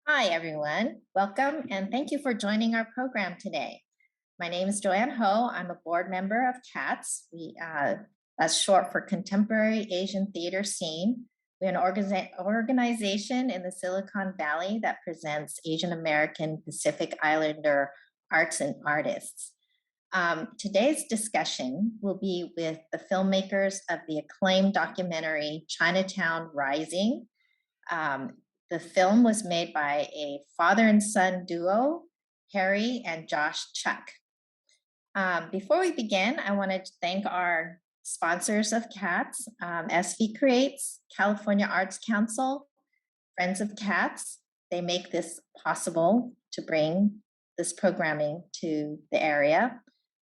Hi, everyone. Welcome and thank you for joining our program today. My name is Joanne Ho. I'm a board member of CATS. That's short for Contemporary Asian Theater Scene. We're an organization in the Silicon Valley that presents Asian American Pacific Islander arts and artists. Today's discussion will be with the filmmakers of the acclaimed documentary Chinatown Rising. um, the film was made by a father and son duo, Harry and Josh Chuck. Before we begin, I wanted to thank our sponsors of CATS, SV Creates, California Arts Council, Friends of CATS. They make this possible to bring this programming to the area.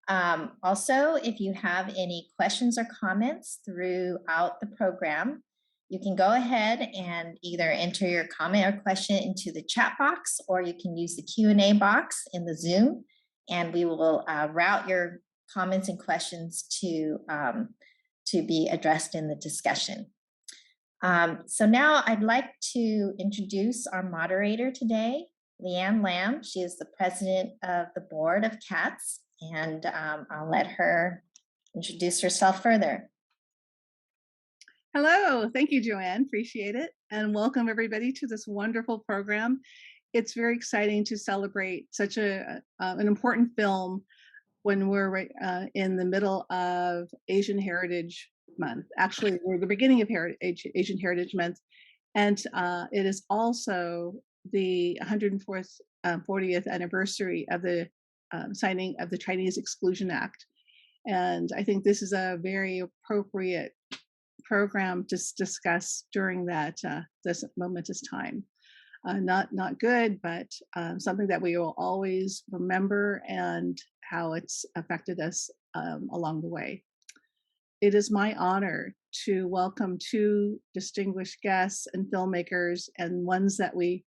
Also, if you have any questions or comments throughout the program, you can go ahead and either enter your comment or question into the chat box, or you can use the Q&A box in the Zoom, and we will route your comments and questions to be addressed in the discussion. So now I'd like to introduce our moderator today, Leanne Lamb. She is the president of the board of CATS, and I'll let her introduce herself further. Hello, thank you, Joanne. Appreciate it. And welcome everybody to this wonderful program. It's very exciting to celebrate such an important film when we're in the middle of Asian Heritage Month. Actually, we're the beginning of Asian Heritage Month, and it is also the 140th anniversary of the signing of the Chinese Exclusion Act. And I think this is a very appropriate program to discuss during that this momentous time. Not good, but something that we will always remember and how it's affected us along the way. It is my honor to welcome two distinguished guests and filmmakers, and ones that we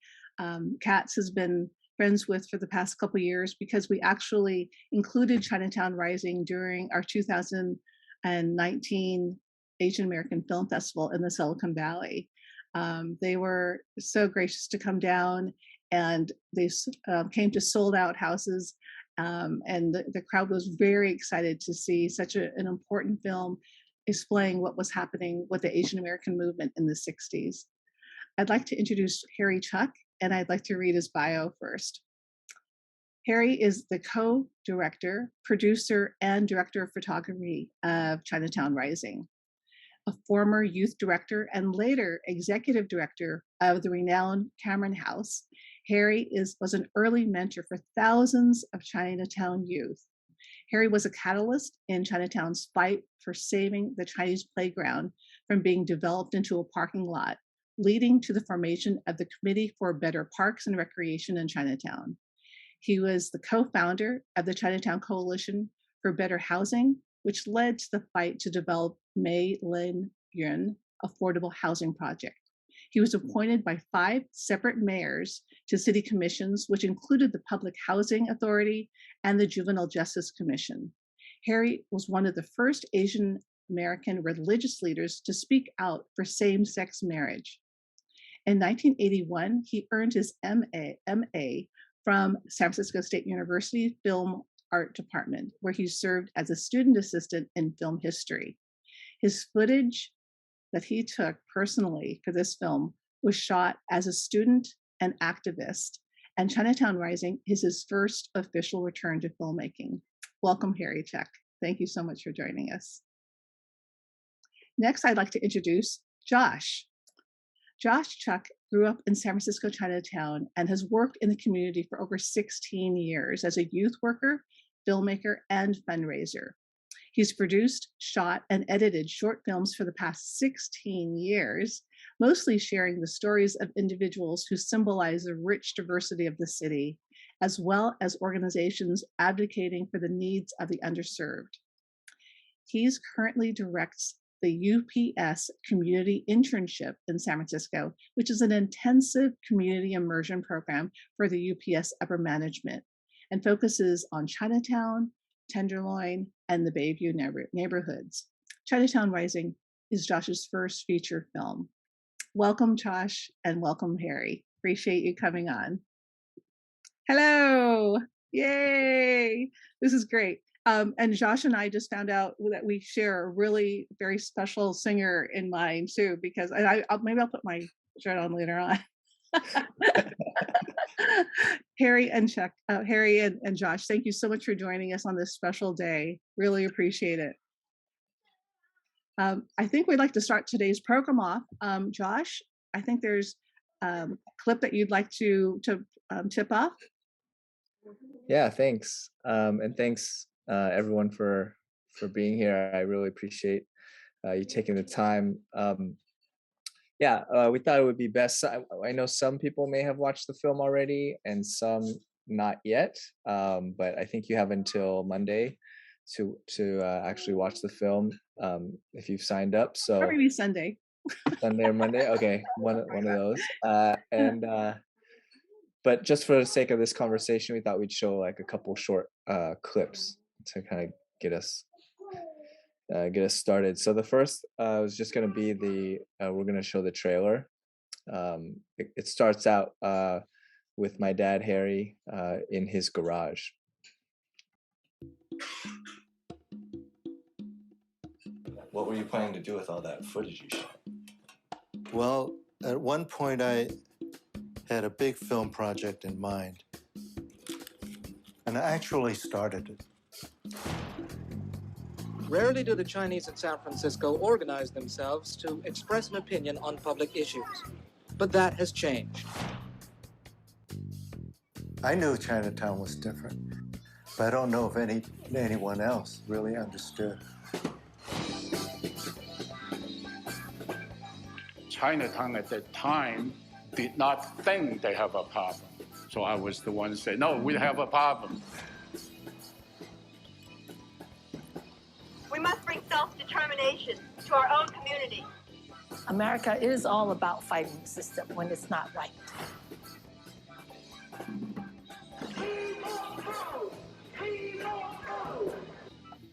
CATS has been friends with for the past couple years, because we actually included Chinatown Rising during our 2019 Asian American Film Festival in the Silicon Valley. They were so gracious to come down, and they came to sold out houses, and the crowd was very excited to see such an important film explaining what was happening with the Asian American movement in the 60s. I'd like to introduce Harry Chuck, and I'd like to read his bio first. Harry is the co-director, producer, and director of photography of Chinatown Rising. A former youth director and later executive director of the renowned Cameron House, Harry was an early mentor for thousands of Chinatown youth. Harry was a catalyst in Chinatown's fight for saving the Chinese playground from being developed into a parking lot, leading to the formation of the Committee for Better Parks and Recreation in Chinatown. He was the co-founder of the Chinatown Coalition for Better Housing, which led to the fight to develop Mei Lin Yun affordable housing project. He was appointed by 5 separate mayors to city commissions, which included the Public Housing Authority and the Juvenile Justice Commission. Harry was one of the first Asian American religious leaders to speak out for same-sex marriage. In 1981, he earned his MA from San Francisco State University Film Art Department, where he served as a student assistant in film history. His footage that he took personally for this film was shot as a student and activist, and Chinatown Rising is his first official return to filmmaking. Welcome, Harry Chuck. Thank you so much for joining us. Next, I'd like to introduce Josh. Josh Chuck grew up in San Francisco Chinatown and has worked in the community for over 16 years as a youth worker, filmmaker, and fundraiser. He's produced, shot, and edited short films for the past 16 years, mostly sharing the stories of individuals who symbolize the rich diversity of the city, as well as organizations advocating for the needs of the underserved. He's currently directs the UPS Community Internship in San Francisco, which is an intensive community immersion program for the UPS upper management, and focuses on Chinatown, Tenderloin, and the Bayview neighborhoods. Chinatown Rising is Josh's first feature film. Welcome, Josh, and welcome, Harry. Appreciate you coming on. Hello. Yay. This is great. And Josh and I just found out that we share a really very special singer in mind too, because maybe I'll put my shirt on later on. Harry and Josh, thank you so much for joining us on this special day. Really appreciate it. I think we'd like to start today's program off. Josh, I think there's a clip that you'd like to tip off. Yeah, thanks. And thanks everyone for being here. I really appreciate you taking the time. We thought it would be best. I know some people may have watched the film already and some not yet, but I think you have until Monday to actually watch the film if you've signed up. So maybe Sunday. Sunday or Monday. Okay, one of those. But just for the sake of this conversation, we thought we'd show like a couple short clips to kind of get us started. So the first was just going to be we're going to show the trailer. It starts out with my dad Harry in his garage. What were you planning to do with all that footage you shot? Well, at one point I had a big film project in mind, and I actually started it. Rarely do the Chinese in San Francisco organize themselves to express an opinion on public issues, but that has changed. I knew Chinatown was different, but I don't know if anyone else really understood. Chinatown at that time did not think they have a problem. So I was the one to say, no, we have a problem. We must bring self-determination to our own community. America is all about fighting the system when it's not right.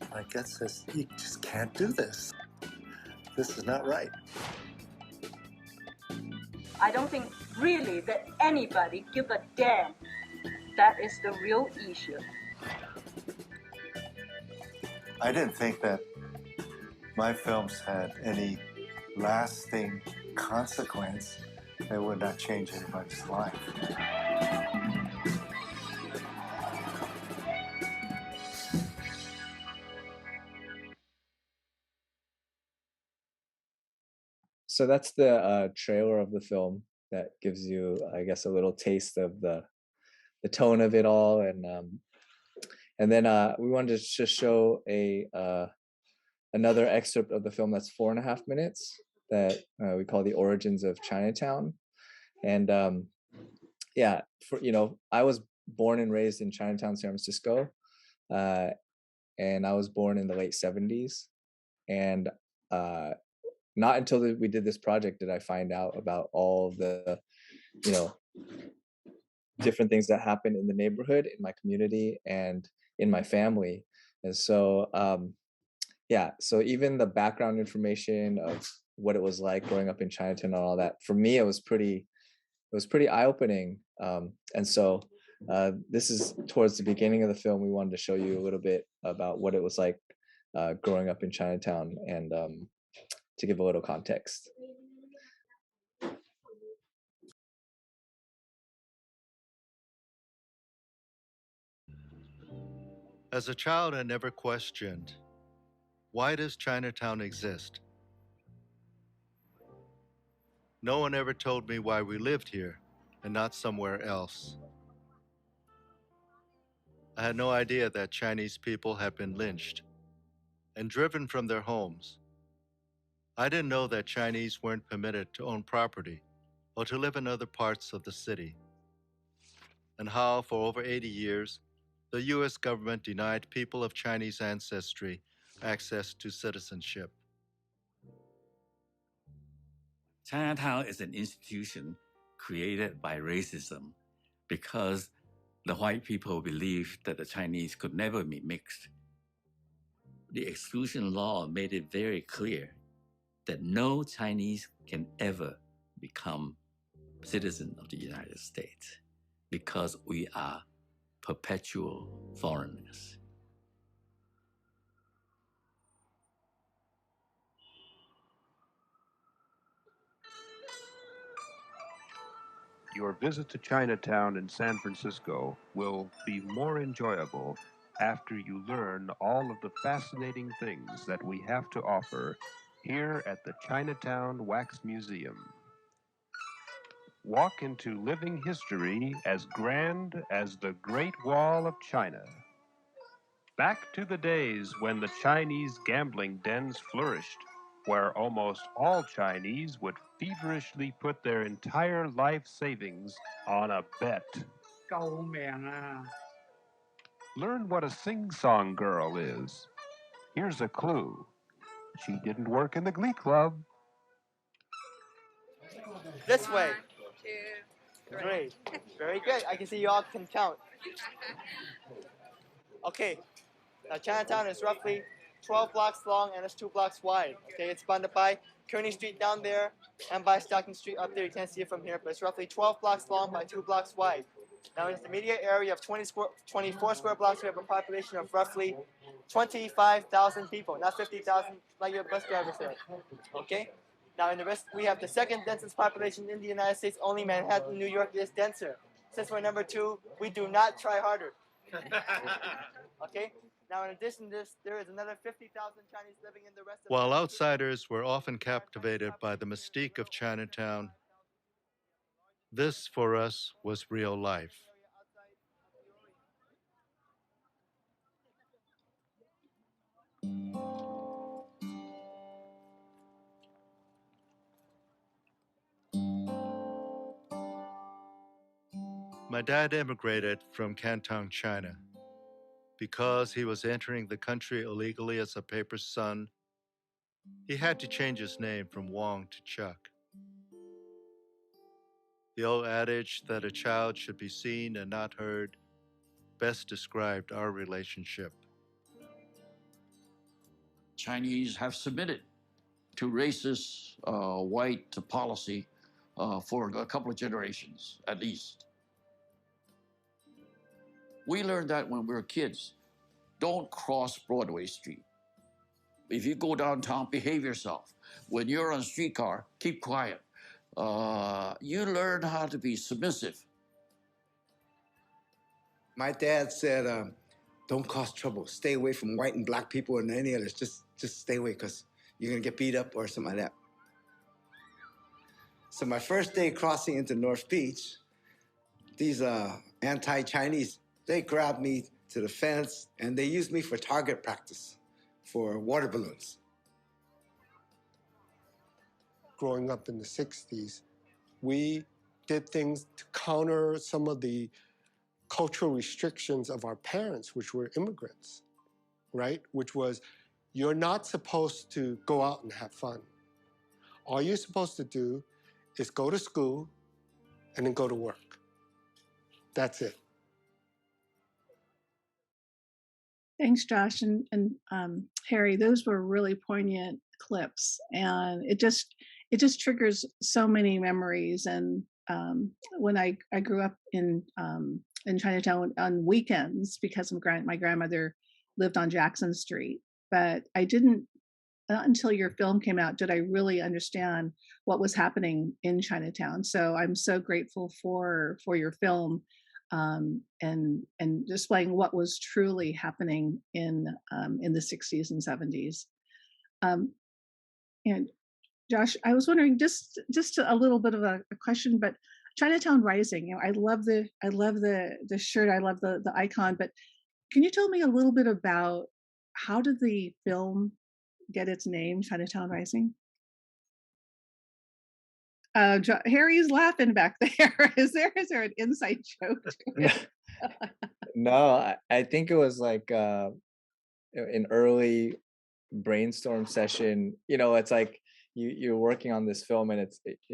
My gut says, you just can't do this. This is not right. I don't think really that anybody give a damn. That is the real issue. I didn't think that my films had any lasting consequence that would not change anybody's life. So that's the trailer of the film that gives you, I guess, a little taste of the tone of it all, and then we wanted to just show another excerpt of the film that's 4.5 minutes that we call The Origins of Chinatown. And I was born and raised in Chinatown, San Francisco, and I was born in the late 70s, and not until we did this project did I find out about all the different things that happen in the neighborhood, in my community, and in my family. And so so even the background information of what it was like growing up in Chinatown and all that, for me it was pretty eye-opening. And so this is towards the beginning of the film. We wanted to show you a little bit about what it was like growing up in Chinatown, and to give a little context. As a child, I never questioned, why does Chinatown exist? No one ever told me why we lived here and not somewhere else. I had no idea that Chinese people had been lynched and driven from their homes. I didn't know that Chinese weren't permitted to own property or to live in other parts of the city, and how for over 80 years, the U.S. government denied people of Chinese ancestry access to citizenship. Chinatown is an institution created by racism because the white people believed that the Chinese could never be mixed. The exclusion law made it very clear that no Chinese can ever become citizen of the United States because we are perpetual foreigners. Your visit to Chinatown in San Francisco will be more enjoyable after you learn all of the fascinating things that we have to offer here at the Chinatown Wax Museum. Walk into living history as grand as the Great Wall of China. Back to the days when the Chinese gambling dens flourished, where almost all Chinese would feverishly put their entire life savings on a bet. Learn what a sing-song girl is. Here's a clue. She didn't work in the Glee Club. This way. 1, 2, 3. Very good. I can see you all can count. Okay. Now Chinatown is roughly 12 blocks long and it's 2 blocks wide. Okay, it's bounded by Kearny Street down there and by Stockton Street up there. You can't see it from here, but it's roughly 12 blocks long by 2 blocks wide. Now in the immediate area of 24 square blocks, we have a population of roughly 25,000 people, not 50,000 like your bus drivers there. Okay? Now in the rest, we have the second densest population in the United States. Only Manhattan, New York is denser. Since we're number 2, we do not try harder. Okay? Now, in addition to this, there is another 50,000 Chinese living in the rest of While outsiders were often captivated by the mystique of Chinatown, this for us was real life. My dad immigrated from Canton, China. Because he was entering the country illegally as a paper son, he had to change his name from Wong to Chuck. The old adage that a child should be seen and not heard best described our relationship. Chinese have submitted to racist white policy for a couple of generations, at least. We learned that when we were kids. Don't cross Broadway Street. If you go downtown, behave yourself. When you're on a streetcar, keep quiet. You learn how to be submissive. My dad said, don't cause trouble. Stay away from white and black people and any others. Just stay away because you're going to get beat up or something like that. So my first day crossing into North Beach, these anti-Chinese, they grabbed me to the fence and they used me for target practice for water balloons. Growing up in the 60s, we did things to counter some of the cultural restrictions of our parents, which were immigrants, right? Which was, you're not supposed to go out and have fun. All you're supposed to do is go to school and then go to work. That's it. Thanks, Josh and Harry. Those were really poignant clips, and it just triggers so many memories. And when I grew up in Chinatown on weekends because my grandmother lived on Jackson Street, but I didn't. Not until your film came out did I really understand what was happening in Chinatown. So I'm so grateful for your film and displaying what was truly happening in the 60s and 70s. And Josh, I was wondering just a little bit of a question, but Chinatown Rising. I love the shirt. I love the icon. But can you tell me a little bit about how did the film get its name, Chinatown Rising? Harry's laughing back there. Is there an inside joke to it? No, I think it was like an early brainstorm session. It's like you're working on this film and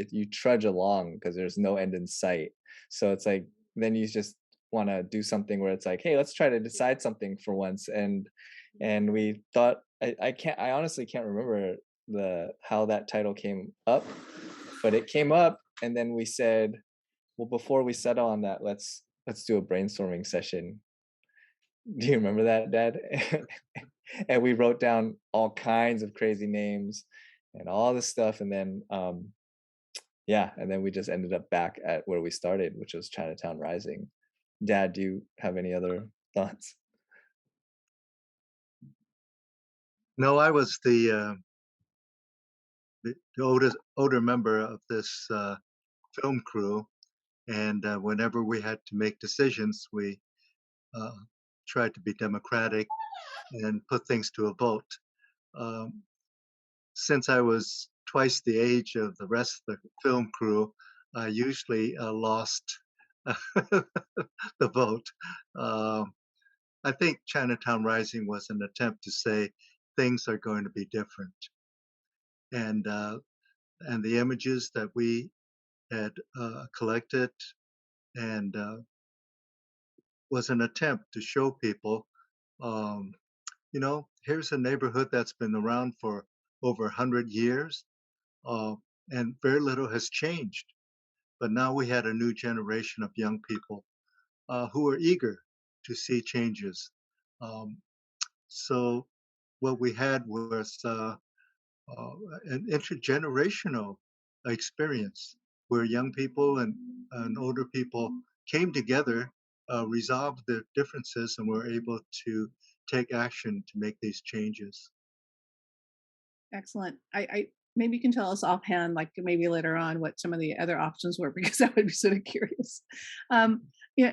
you trudge along because there's no end in sight. So it's like then you just want to do something where it's like, hey, let's try to decide something for once. And we thought I honestly can't remember how that title came up, but it came up and then we said, well, before we settle on that, let's do a brainstorming session. Do you remember that, Dad? And we wrote down all kinds of crazy names and all this stuff, and then yeah, and then we just ended up back at where we started, which was Chinatown Rising. Dad, do you have any other thoughts? No, I was the older member of this film crew, and whenever we had to make decisions, we uh, tried to be democratic and put things to a vote. Um, since I was twice the age of the rest of the film crew, I usually lost the vote. I think Chinatown Rising was an attempt to say things are going to be different, and the images that we had collected and was an attempt to show people, um, here's a neighborhood that's been around for over 100 years, uh, and very little has changed. But now we had a new generation of young people who are eager to see changes. Um, so what we had was an intergenerational experience where young people and older people came together, resolved their differences, and were able to take action to make these changes. Excellent. I maybe you can tell us offhand, like maybe later on, what some of the other options were, because I would be sort of curious. Um, yeah,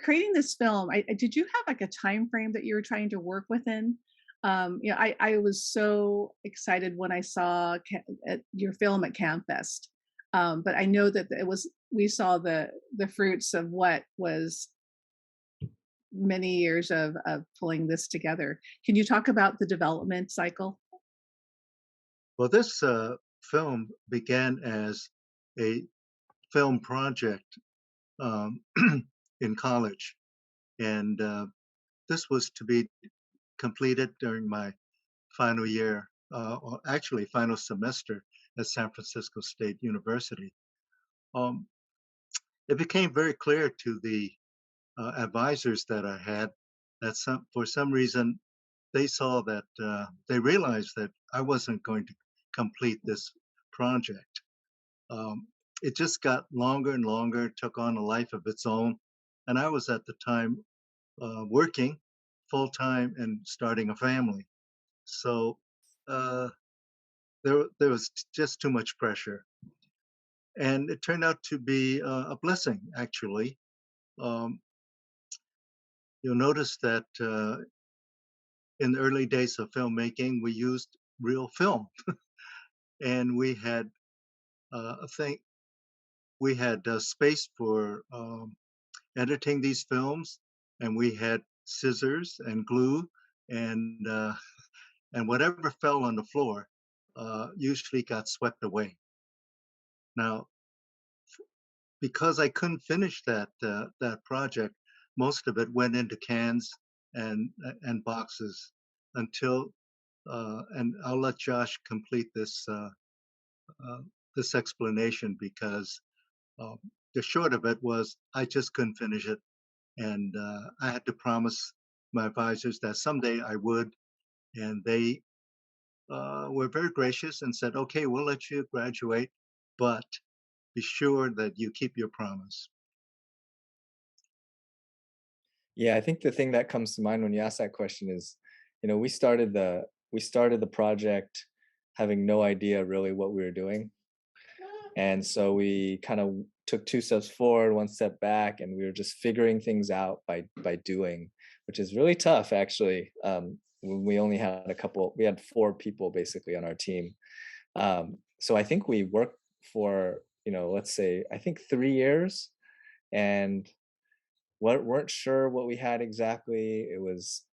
creating this film, did you have like a time frame that you were trying to work within? I was so excited when I saw your film at CamFest, but I know that we saw the fruits of what was many years of pulling this together. Can you talk about the development cycle? Well, this film began as a film project um, in college, and this was to be completed during my final year, or actually final semester at San Francisco State University. Um, it became very clear to the advisors that I had that for some reason they saw that they realized that I wasn't going to complete this project. Um, it just got longer and longer, took on a life of its own, and I was at the time working full time and starting a family. So uh, there was just too much pressure, and it turned out to be a blessing. Actually, um, you'll notice that in the early days of filmmaking, we used real film, and we had I think we had space for editing these films, and we had scissors and glue and and whatever fell on the floor usually got swept away. Now, because I couldn't finish that project, most of it went into cans and boxes until and I'll let Josh complete uh, this explanation because uh, the short of it was I just couldn't finish it, and I had to promise my advisors that someday I would, and they were very gracious and said, "Okay, we'll let you graduate, but be sure that you keep your promise." Yeah, I think the thing that comes to mind when you ask that question is, we started the project having no idea really what we were doing. And so we kind of took two steps forward, one step back, and we were just figuring things out by doing, which is really tough actually. When we only had we had 4 people basically on our team. So I think we worked for, let's say, I think 3 years, and weren't sure what we had exactly. It was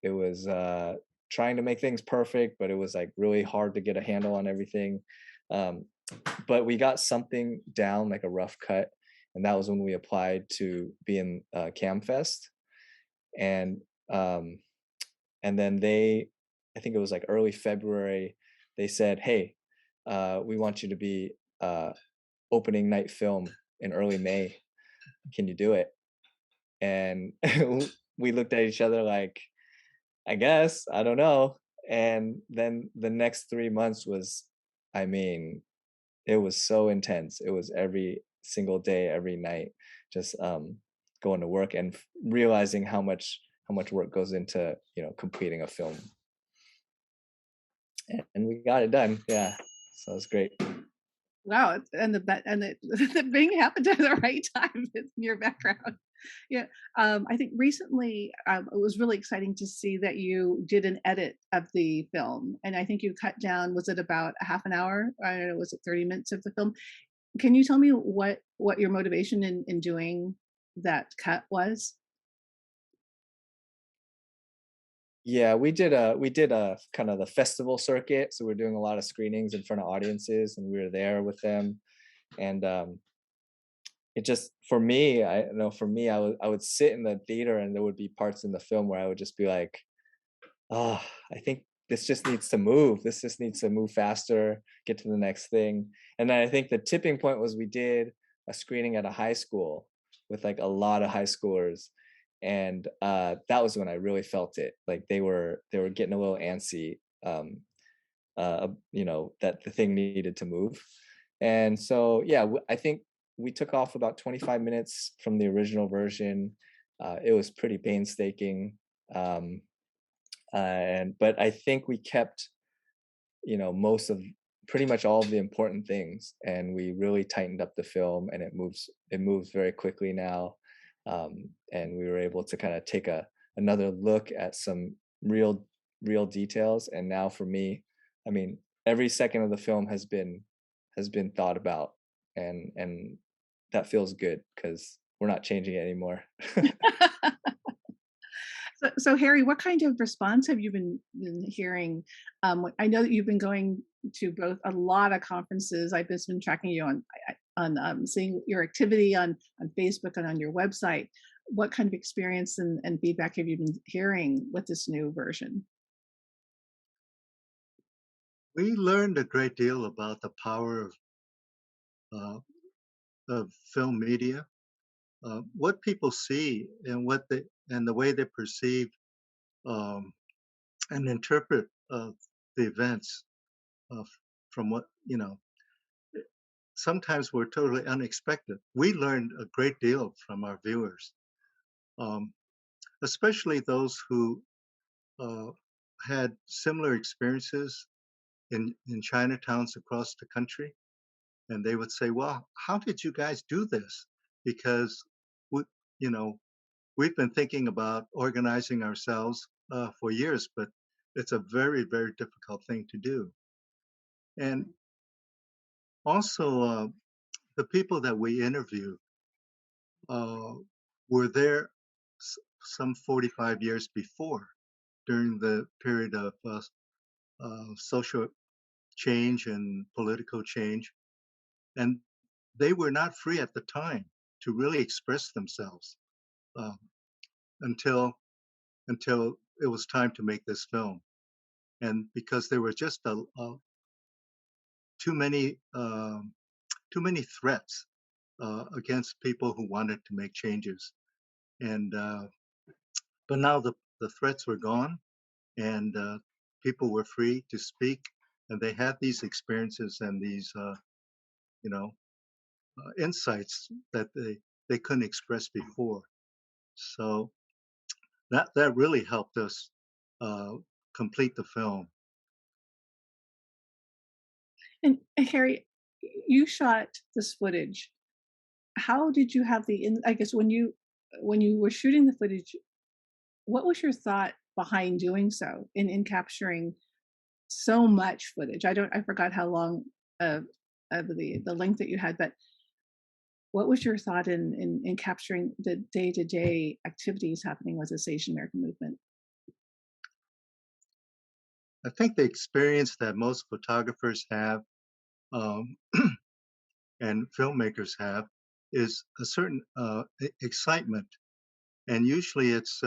trying to make things perfect, but it was like really hard to get a handle on everything. Um, but we got something down, like a rough cut, and that was when we applied to be in CamFest, and um, and then I think it was like early February, they said, "Hey, we want you to be opening night film in early May. Can you do it? And we looked at each other like, I guess, I don't know. And then the next 3 months was, I mean, it was so intense. It was every single day, every night, just going to work and realizing how much work goes into, you know, completing a film. And we got it done. Yeah. So it was great. Wow, the being happened at the right time in your background. Yeah, I think recently it was really exciting to see that you did an edit of the film, and I think you cut down. Was it about a half an hour? I don't know. Was it 30 minutes of the film? Can you tell me what your motivation in doing that cut was? Yeah, we did a kind of the festival circuit. So we're doing a lot of screenings in front of audiences, and we were there with them. And it just, for me, I know for me, I would sit in the theater and there would be parts in the film where I would just be like, oh, I think this just needs to move. This just needs to move faster, get to the next thing. And then I think the tipping point was we did a screening at a high school with like a lot of high schoolers. And that was when I really felt it. Like they were getting a little antsy, you know, that the thing needed to move. And so, yeah, I think we took off about 25 minutes from the original version. It was pretty painstaking. But I think we kept, you know, pretty much all of the important things, and we really tightened up the film, and it moves very quickly now. And we were able to kind of take another look at some real details. And now for me, I mean, every second of the film has been thought about, and that feels good because we're not changing it anymore. So Harry, what kind of response have you been hearing? I know that you've been going to both a lot of conferences. I've just been tracking you on seeing your activity on Facebook and on your website. What kind of experience and feedback have you been hearing with this new version? We learned a great deal about the power of film media, what people see and the way they perceive um, and interpret the events from what, you know, sometimes were totally unexpected. We learned a great deal from our viewers, especially those who had similar experiences in Chinatowns across the country. And they would say, well, how did you guys do this? Because, we, you know, we've been thinking about organizing ourselves for years, but it's a very, very difficult thing to do. And also, the people that we interviewed were there some 45 years before, during the period of social change and political change. And they were not free at the time to really express themselves until it was time to make this film. And because there were just too many threats against people who wanted to make changes. And but now the threats were gone, and people were free to speak, and they had these experiences and these you know insights that they couldn't express before. So that really helped us complete the film. And Harry, you shot this footage. How did you have I guess when you were shooting the footage, what was your thought behind doing so in capturing so much footage? I forgot how long of the length that you had, but what was your thought in capturing the day-to-day activities happening with this Asian American movement? I think the experience that most photographers have and filmmakers have is a certain excitement, and usually it's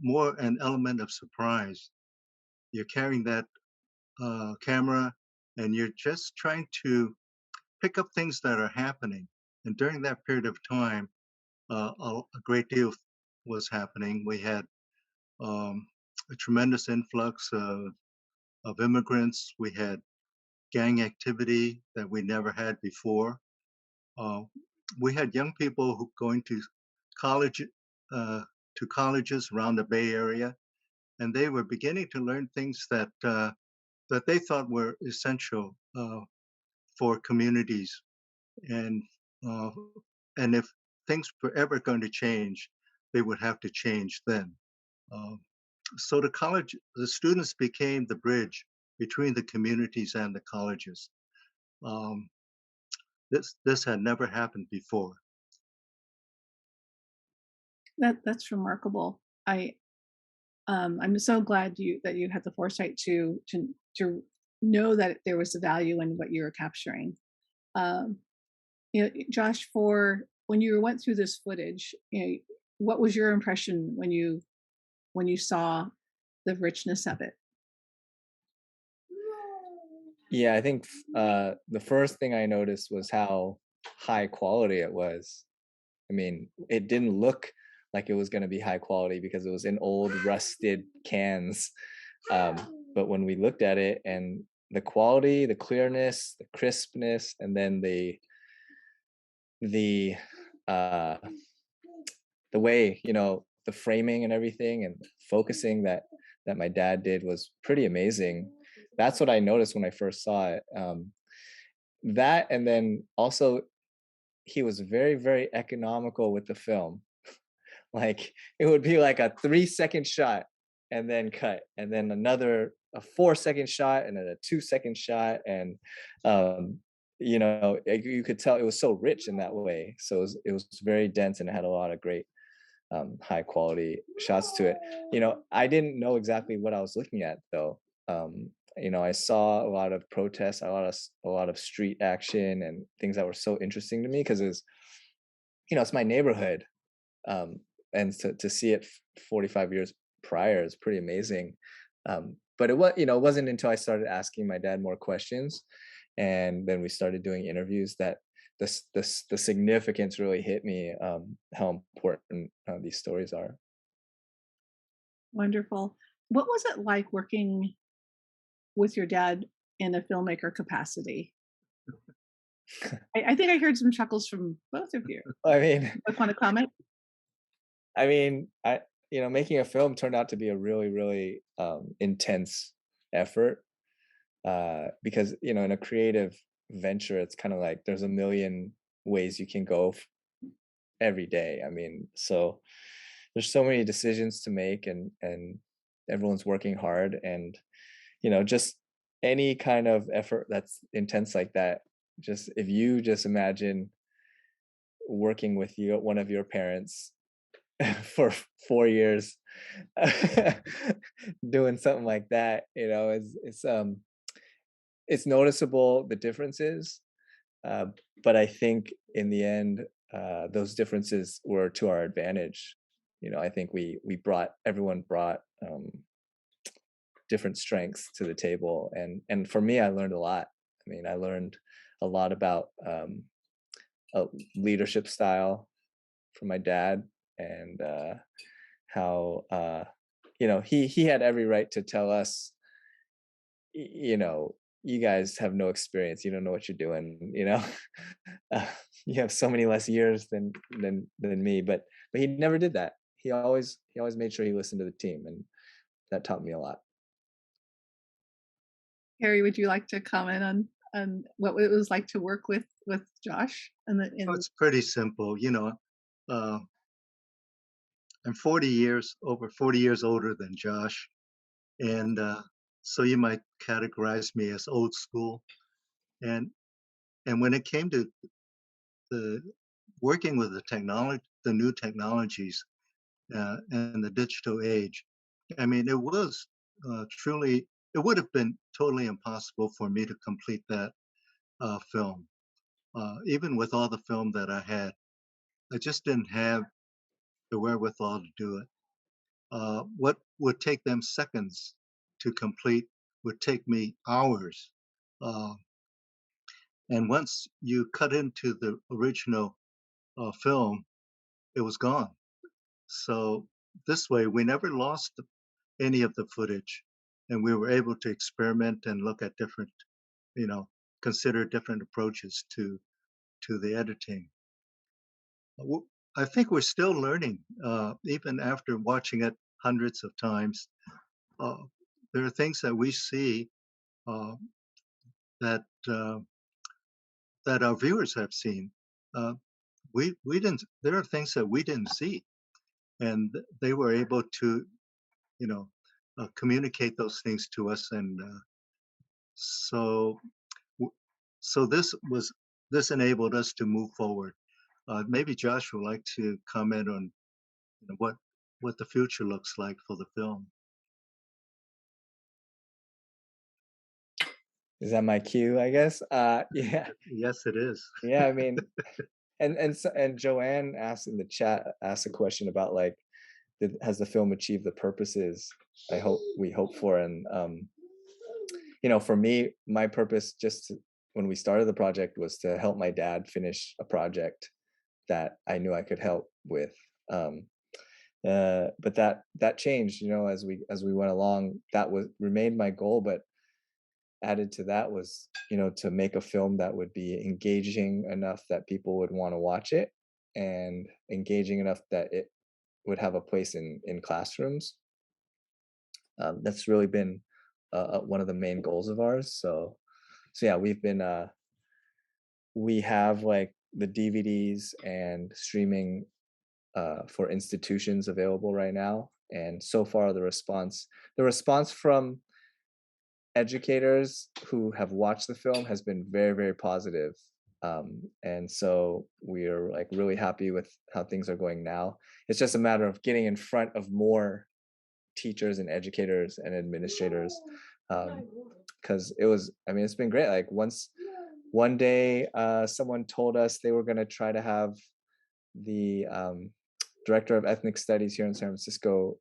more an element of surprise. You're carrying that camera, and you're just trying to pick up things that are happening. And during that period of time, a great deal was happening. We had a tremendous influx of immigrants. We had gang activity that we never had before. We had young people who going college, to colleges around the Bay Area, and they were beginning to learn things that that they thought were essential for communities, and uh, and if things were ever going to change, they would have to change then. Uh, so the students became the bridge between the communities and the colleges. Um, this had never happened before. That's remarkable. I'm so glad that you had the foresight to know that there was a value in what you were capturing. Um, Josh, for when you went through this footage, what was your impression when you saw the richness of it? Yeah, I think the first thing I noticed was how high quality it was. I mean, it didn't look like it was going to be high quality because it was in old rusted cans. But when we looked at it, and the quality, the clearness, the crispness, and then the uh the way, the framing and everything and focusing that my dad did was pretty amazing. That's what I noticed when I first saw it. That, and then also he was very, very economical with the film. Like, it would be like a 3-second shot and then cut, and then a 4-second shot and then a 2-second shot. And you could tell it was so rich in that way. So it was very dense, and it had a lot of great high quality shots to it. I didn't know exactly what I was looking at, though. I saw a lot of protests, a lot of street action and things that were so interesting to me, because it's my neighborhood. And to see it 45 years prior is pretty amazing. But it wasn't until I started asking my dad more questions, and then we started doing interviews, that the significance really hit me, how important these stories are. Wonderful. What was it like working with your dad in a filmmaker capacity? I think I heard some chuckles from both of you. I mean, Want to comment? Making a film turned out to be a really, really intense effort, because in a creative venture, it's kind of like there's a million ways you can go every day. I mean, so there's so many decisions to make, and everyone's working hard, and just any kind of effort that's intense like that. Just if you just imagine working with one of your parents for 4 years, doing something like that, it's noticeable, the differences, but I think in the end, those differences were to our advantage. I think everyone brought different strengths to the table, and for me, I learned a lot. I mean, I learned a lot about a leadership style from my dad, and how he had every right to tell us, you guys have no experience, you don't know what you're doing, you have so many less years than me, but he never did that. He always made sure he listened to the team, and that taught me a lot. Harry, would you like to comment on what it was like to work with Josh? It's pretty simple. I'm over 40 years older than Josh, and so you might categorize me as old school. And when it came to the working with the new technologies, and the digital age, I mean, it was truly, it would have been totally impossible for me to complete that film. Even with all the film that I had, I just didn't have the wherewithal to do it. What would take them seconds to complete would take me hours. And once you cut into the original film, it was gone. So this way, we never lost any of the footage, and we were able to experiment and look at different, consider different approaches to the editing. I think we're still learning, even after watching it hundreds of times. There are things that we see that that our viewers have seen. Uh, we didn't. There are things that we didn't see, and they were able to, communicate those things to us, and so so this enabled us to move forward. Maybe Josh would like to comment on what the future looks like for the film. Is that my cue, I guess? Yeah. Yes, it is. Yeah, I mean, and Joanne asked in the chat, asked a question about like, has the film achieved the purposes we hope for? And for me, my purpose when we started the project was to help my dad finish a project that I knew I could help with. But that changed, as we went along. That remained my goal, but added to that was, to make a film that would be engaging enough that people would want to watch it, and engaging enough that it would have a place in classrooms. That's really been one of the main goals of ours. So yeah, we have like the DVDs and streaming for institutions available right now. And so far the response from educators who have watched the film has been very, very positive. And so we are like really happy with how things are going now. It's just a matter of getting in front of more teachers and educators and administrators, because it's been great. Like one day someone told us they were going to try to have the director of ethnic studies here in San Francisco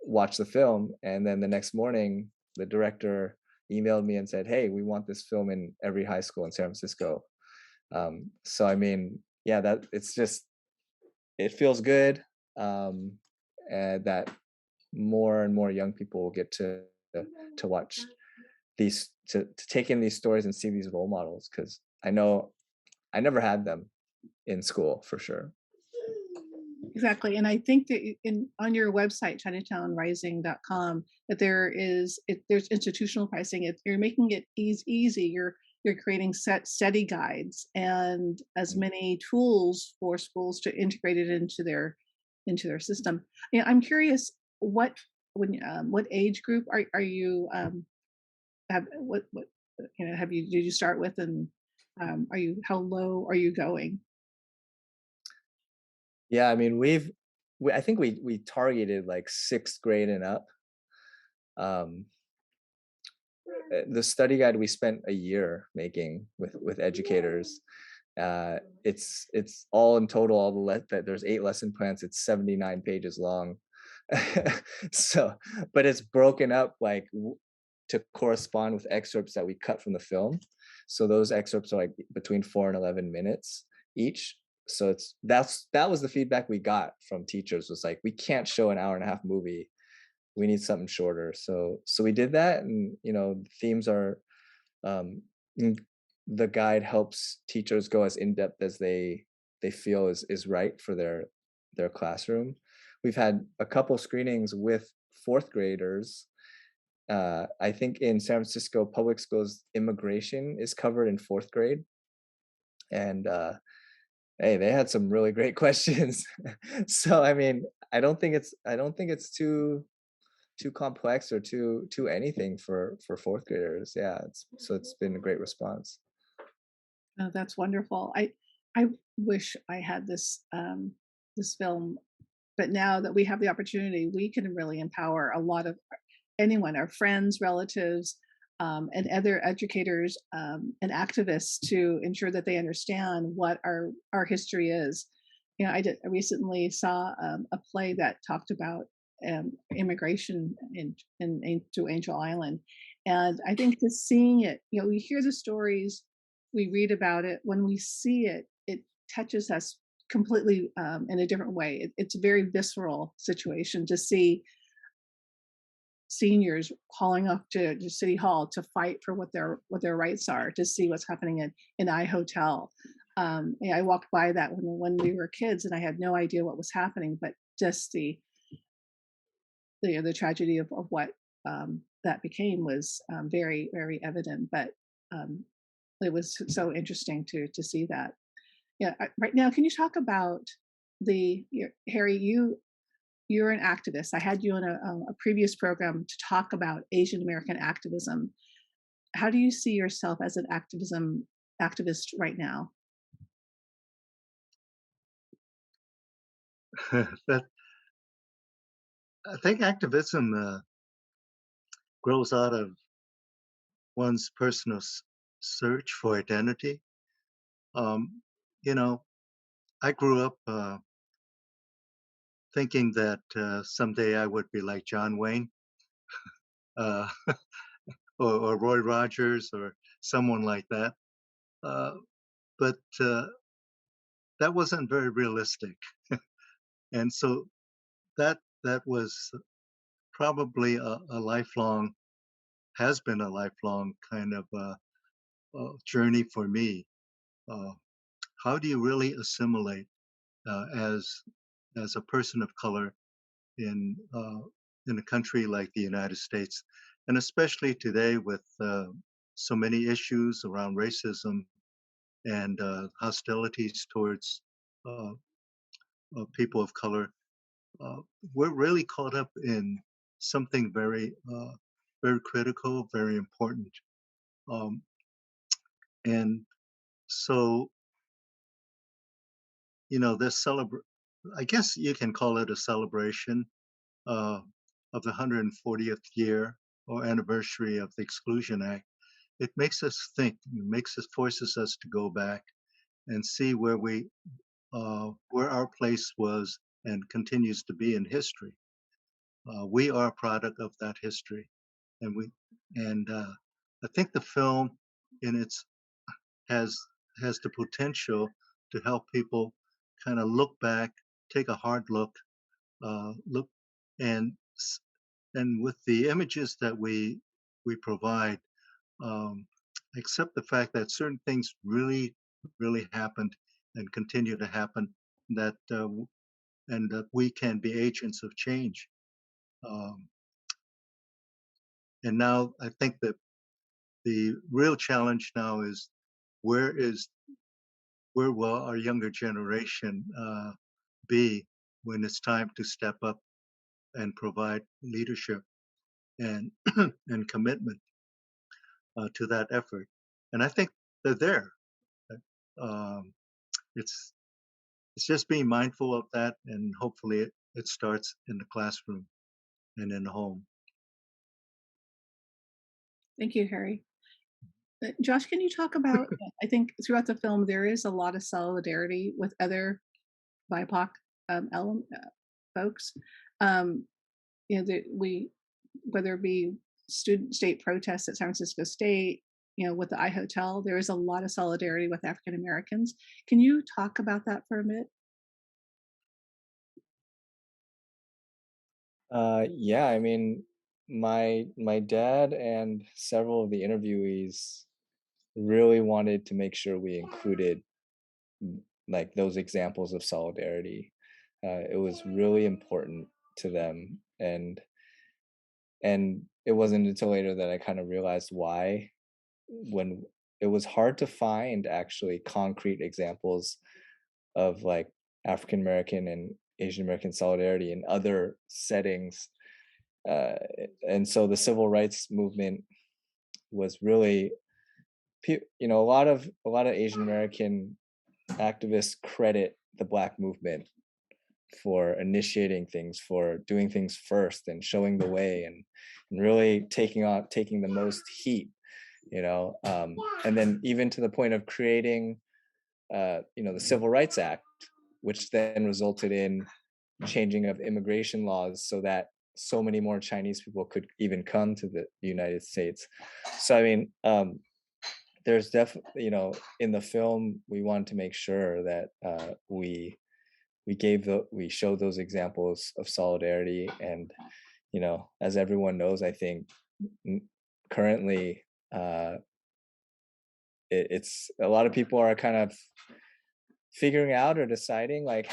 watch the film, and then the next morning the director emailed me and said, "Hey, we want this film in every high school in San Francisco." So that it feels good, and that more and more young people will get to watch these, to take in these stories and see these role models, because I know I never had them in school for sure. Exactly. And I think that on your website, ChinatownRising.com, that there's institutional pricing. You're making it easy. You're creating study guides and as many tools for schools to integrate it into their system. I'm curious, what age group are you did you start with, and how low are you going? Yeah, I mean, I think we targeted like 6th grade and up. The study guide we spent a year making with educators. It's all in total, there's 8 lesson plans. It's 79 pages long. So, but it's broken up like to correspond with excerpts that we cut from the film. So those excerpts are like between 4 and 11 minutes each. So that was the feedback we got from teachers, was like, we can't show an hour and a half movie. We need something shorter. So we did that, and the themes are, the guide helps teachers go as in depth as they feel is right for their classroom. We've had a couple screenings with 4th graders. I think in San Francisco public schools, immigration is covered in 4th grade, and hey, they had some really great questions. So I don't think it's too complex or too anything for 4th graders. Yeah, it's been a great response. Oh, that's wonderful. I wish I had this film, but now that we have the opportunity, we can really empower a lot of anyone, our friends, relatives, and other educators and activists, to ensure that they understand what our history is. I recently saw a play that talked about immigration to Angel Island, and I think just seeing it, we hear the stories we read about it, when we see it, it touches us completely in a different way. It's a very visceral situation to see seniors calling up to City Hall to fight for what their rights are, to see what's happening in I Hotel. I walked by that when we were kids, and I had no idea what was happening, but just the tragedy of what that became was very, very evident. But it was so interesting to see that. Yeah, right now, can you talk about Harry? You're an activist. I had you in a previous program to talk about Asian American activism. How do you see yourself as an activist right now? That I think activism grows out of one's personal search for identity. You know, I grew up thinking that someday I would be like John Wayne uh, or Roy Rogers or someone like that. But that wasn't very realistic. And so that was probably a lifelong, has been a lifelong kind of journey for me. How do you really assimilate as a person of color in a country like the United States, and especially today with so many issues around racism and hostilities towards uh, people of color? We're really caught up in something very critical, very important, um, and so this I guess you can call it a celebration uh, of the 140th year or anniversary of the Exclusion Act. It makes us think, forces us to go back and see where our place was and continues to be in history. We are a product of that history, and I think the film in its has has the potential to help people kind of look back, take a hard look, and with the images that we provide, um, accept the fact that certain things really happened and continue to happen, that and that we can be agents of change. Um, and now I think that the real challenge now is where is where will our younger generation be when it's time to step up and provide leadership and and commitment to that effort. And I think they're there. Um, it's it's just being mindful of that, and hopefully it starts in the classroom and in the home. Thank you, Harry. Josh, can you talk about? I think throughout the film there is a lot of solidarity with other BIPOC folks. Whether it be student state protests at San Francisco State, with the I Hotel, there is a lot of solidarity with African Americans. Can you talk about that for a minute? Yeah, I mean, my dad and several of the interviewees really wanted to make sure we included like those examples of solidarity. It was really important to them, and it wasn't until later that I kind of realized why. When it was hard to find actually concrete examples of like African American and Asian American solidarity in other settings, uh, and so the civil rights movement was really, a lot of Asian American activists credit the Black movement for initiating things, for doing things first and showing the way, and really taking the most heat, and then even to the point of creating the Civil Rights Act, which then resulted in changing of immigration laws so that so many more Chinese people could even come to the United States. So I mean, there's definitely, in the film, we wanted to make sure that we we showed those examples of solidarity. And as everyone knows, I think currently it's a lot of people are kind of figuring out or deciding like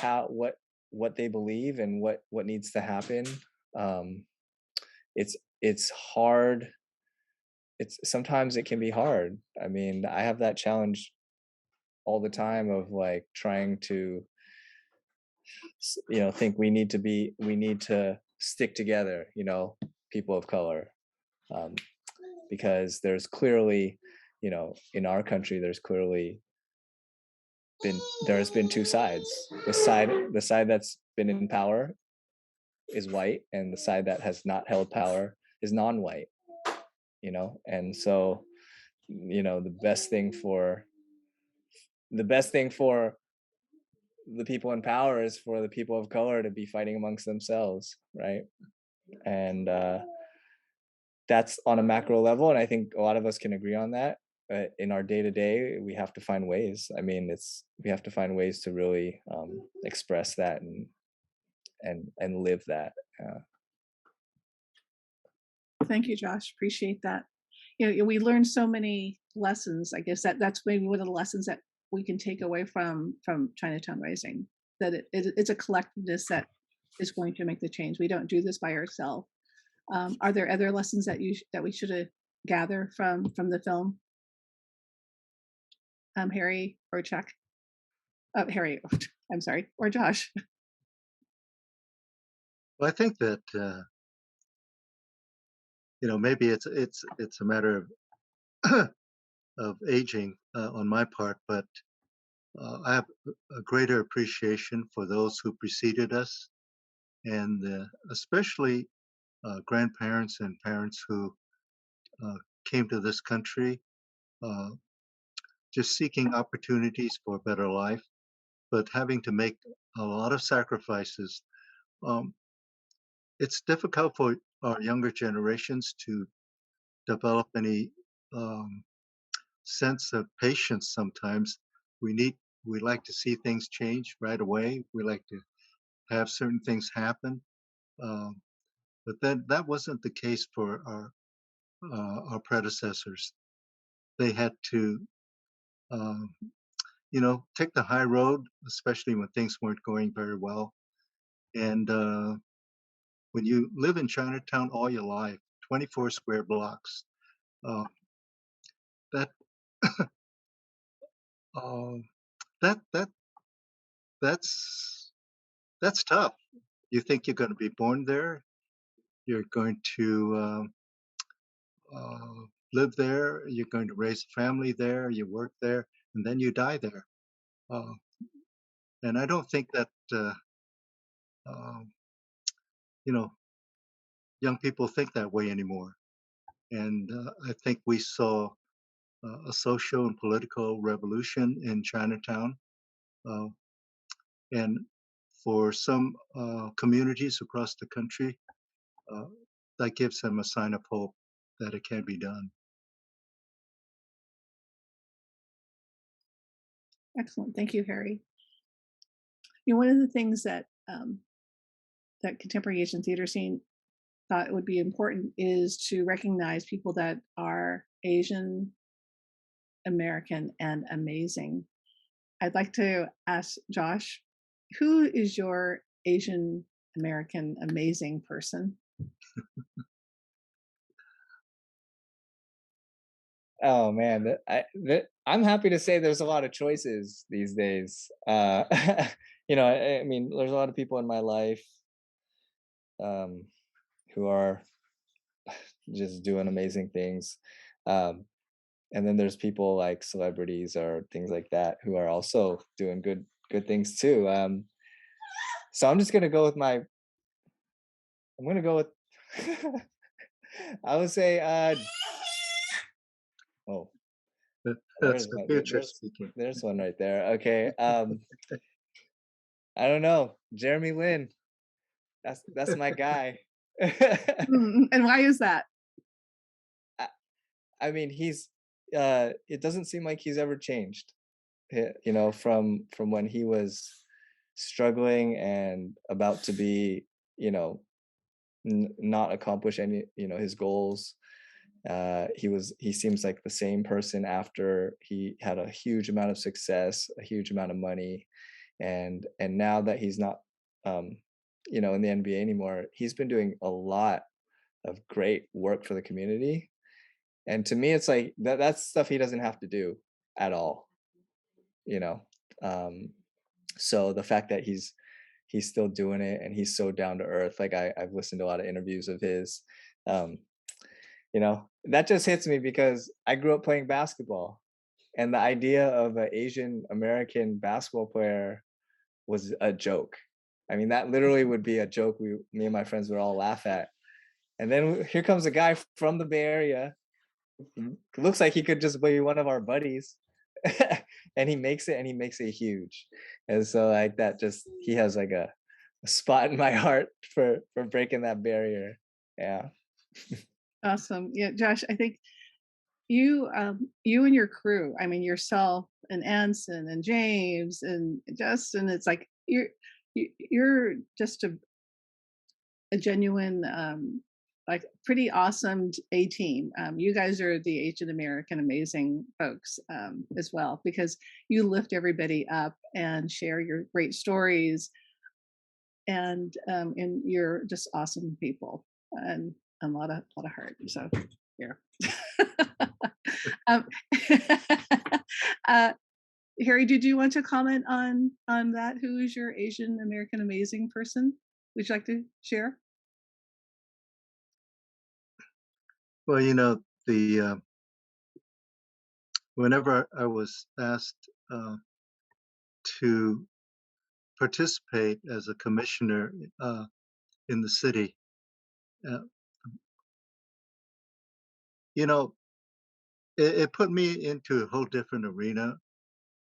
what they believe and what needs to happen. um it's hard. It's sometimes it can be hard. I mean, I have that challenge all the time of like trying to think we need to stick together, people of color. um because there's clearly, in our country, there's been two sides. The side that's been in power is white, and the side that has not held power is non-white. And so, the best thing for the people in power is for the people of color to be fighting amongst themselves, right? And that's on a macro level, and I think a lot of us can agree on that. But in our day-to-day, we have to find ways. I mean, we have to find ways to really express that and live that. Thank you, Josh. Appreciate that. We learned so many lessons. I guess that's maybe one of the lessons that we can take away from Chinatown Rising. That it's a collectiveness that is going to make the change. We don't do this by ourselves. Are there other lessons that we should gather from the film? Harry or Chuck? Harry, I'm sorry, or Josh. Well, I think that maybe it's a matter of aging on my part, but I have a greater appreciation for those who preceded us, and especially grandparents and parents who came to this country just seeking opportunities for a better life, but having to make a lot of sacrifices. It's difficult for our younger generations to develop any sense of patience sometimes. We like to see things change right away. We like to have certain things happen. But then that wasn't the case for our predecessors. They had to, take the high road, especially when things weren't going very well. And when you live in Chinatown all your life, 24 square blocks, uh, that uh, that that that's tough. You think you're going to be born there, you're going to live there, you're going to raise a family there, you work there, and then you die there. Uh, and I don't think that um, young people think that way anymore. And I think we saw a social and political revolution in Chinatown. Uh, and for some communities across the country, uh, that gives them a sign of hope that it can be done. Excellent. Thank you, Harry. One of the things that that contemporary Asian theater scene thought would be important is to recognize people that are Asian American and amazing. I'd like to ask Josh, who is your Asian American amazing person? Oh man, I'm happy to say there's a lot of choices these days. I mean, there's a lot of people in my life who are just doing amazing things. And then there's people like celebrities or things like that who are also doing good things too. So I'm just gonna go with I would say oh, That's the future speaking. There's one right there. Okay. I don't know. Jeremy Lin. That's my guy. And why is that? I mean, he's it doesn't seem like he's ever changed. You know, from when he was struggling and about to be, you know, not accomplish any, you know, his goals. He seems like the same person after he had a huge amount of success, a huge amount of money, and now that he's not, um, you know, in the NBA anymore, he's been doing a lot of great work for the community. And to me, it's like that's stuff he doesn't have to do at all, you know. Um, so the fact that he's still doing it and he's so down to earth, like I've listened to a lot of interviews of his, um, you know, that just hits me because I grew up playing basketball, and the idea of an Asian American basketball player was a joke. I mean, that literally would be a joke me and my friends would all laugh at. And then here comes a guy from the Bay Area. Looks like he could just be one of our buddies. And he makes it, and he makes it huge. And so like that, just he has like a spot in my heart for breaking that barrier. Yeah. Awesome. Yeah, Josh, I think you and your crew, I mean yourself and Anson and James and Justin, it's like you're just a genuine like pretty awesome A team. You guys are the Asian American amazing folks as well, because you lift everybody up and share your great stories, and you're just awesome people and a lot of heart. So yeah. um, uh, Harry, did you want to comment on that? Who is your Asian American amazing person? Would you like to share? Well, you know, the whenever I was asked to participate as a commissioner in the city, uh, you know, it put me into a whole different arena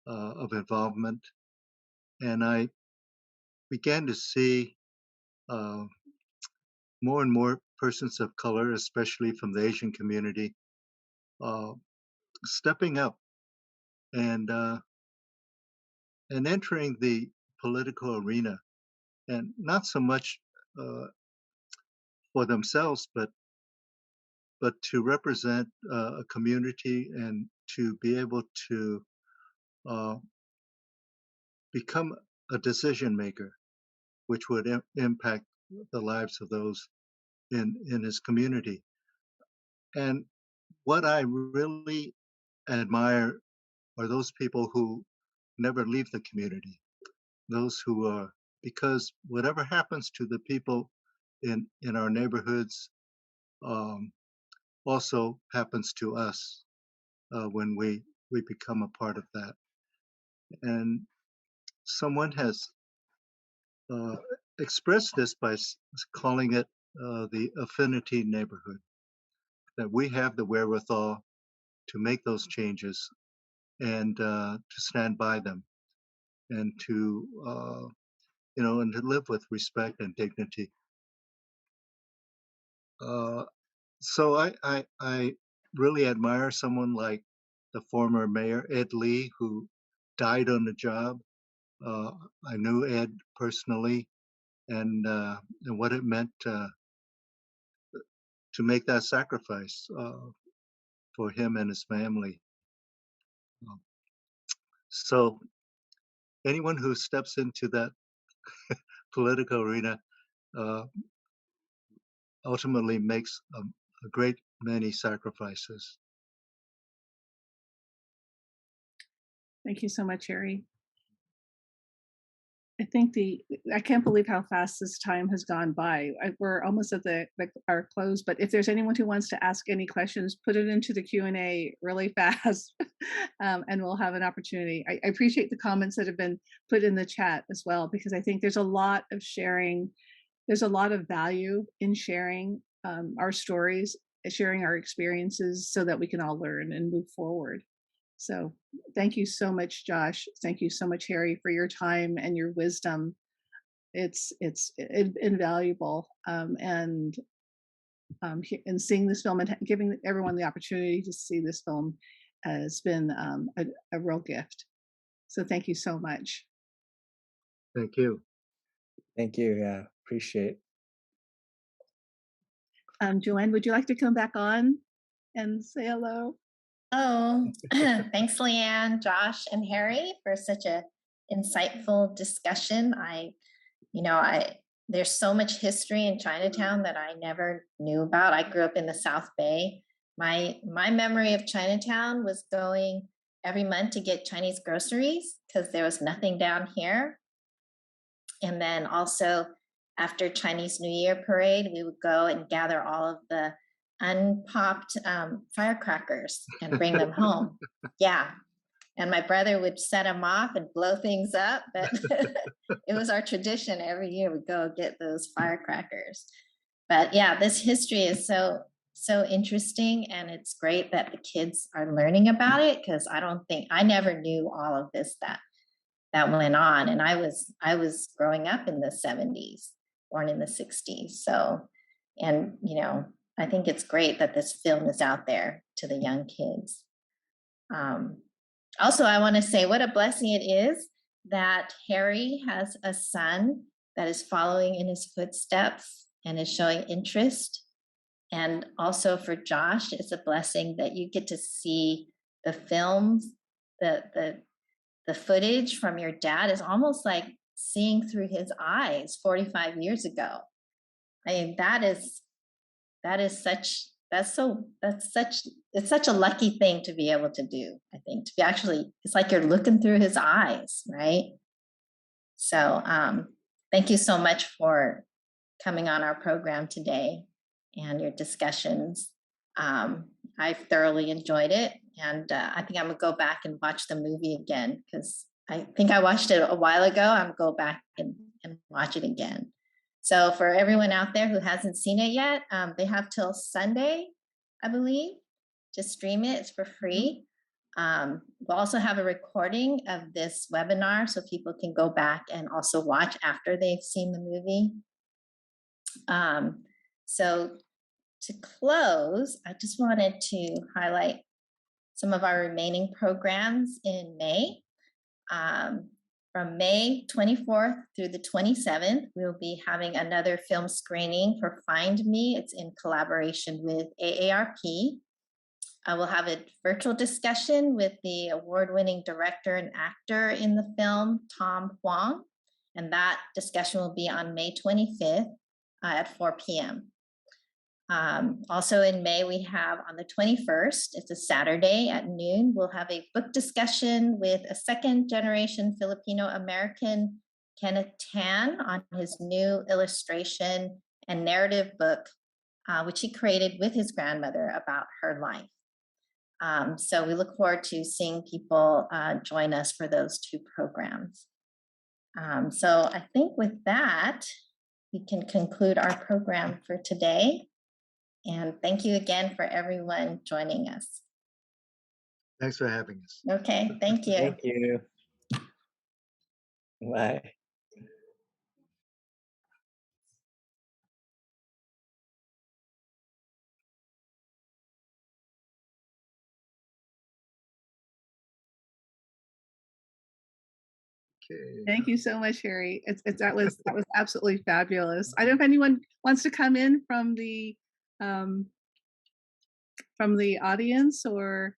of involvement, and I began to see uh, more and more persons of color, especially from the Asian community, uh, stepping up and entering the political arena, and not so much for themselves, but to represent a community and to be able to uh, become a decision maker, which would impact the lives of those in his community. And what I really admire are those people who never leave the community, those who are, because whatever happens to the people in our neighborhoods um, also happens to us when we become a part of that. And someone has uh, expressed this by calling it the Affinity Neighborhood, that we have the wherewithal to make those changes and to stand by them, and to you know, and to live with respect and dignity. So I really admire someone like the former mayor Ed Lee, who died on the job. Uh, I knew Ed personally, and what it meant to make that sacrifice for him and his family. Um, So anyone who steps into that political arena uh, ultimately makes a great many sacrifices. Thank you so much, Harry. I think I can't believe how fast this time has gone by. We're almost at our close, but if there's anyone who wants to ask any questions, put it into the Q&A really fast, and we'll have an opportunity. I appreciate the comments that have been put in the chat as well, because I think there's a lot of sharing. There's a lot of value in sharing our stories, sharing our experiences, so that we can all learn and move forward. So thank you so much, Josh. Thank you so much, Harry, for your time and your wisdom. It's invaluable, and seeing this film and giving everyone the opportunity to see this film has been a real gift. So thank you so much. Thank you. Thank you. Yeah, appreciate. Joanne, would you like to come back on and say hello? Oh, thanks, Leanne, Josh, and Harry for such a insightful discussion. There's so much history in Chinatown that I never knew about. I grew up in the South Bay. My memory of Chinatown was going every month to get Chinese groceries because there was nothing down here. And then also after Chinese New Year parade, we would go and gather all of the unpopped firecrackers and bring them home. Yeah. And my brother would set them off and blow things up. But it was our tradition every year we go get those firecrackers. But yeah, this history is so interesting, and it's great that the kids are learning about it, because I never knew all of this that went on. And I was growing up in the 70s, born in the 60s. So, and I think it's great that this film is out there to the young kids. Also, I want to say what a blessing it is that Harry has a son that is following in his footsteps and is showing interest. And also for Josh, it's a blessing that you get to see the films, the footage from your dad is almost like seeing through his eyes 45 years ago. I mean, it's such a lucky thing to be able to do. I think to be actually, it's like you're looking through his eyes, right? So thank you so much for coming on our program today and your discussions. I've thoroughly enjoyed it, and I think I'm gonna go back and watch the movie again, because I think I watched it a while ago. I'm gonna go back and watch it again. So for everyone out there who hasn't seen it yet, they have till Sunday, I believe, to stream it. It's for free. We'll also have a recording of this webinar so people can go back and also watch after they've seen the movie. So to close, I just wanted to highlight some of our remaining programs in May. From May 24th through the 27th, we'll be having another film screening for Find Me. It's in collaboration with AARP. We'll have a virtual discussion with the award-winning director and actor in the film, Tom Huang, and that discussion will be on May 25th at 4 p.m. Also in May, we have on the 21st, it's a Saturday at noon, we'll have a book discussion with a second-generation Filipino-American, Kenneth Tan, on his new illustration and narrative book, which he created with his grandmother about her life. So we look forward to seeing people join us for those two programs. So I think with that, we can conclude our program for today. And thank you again for everyone joining us. Thanks for having us. Okay, thank you. Thank you. Bye. Okay. Thank you so much, Harry. That was absolutely fabulous. I don't know if anyone wants to come in from the audience, or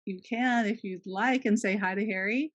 you can if you'd like and say hi to Harry.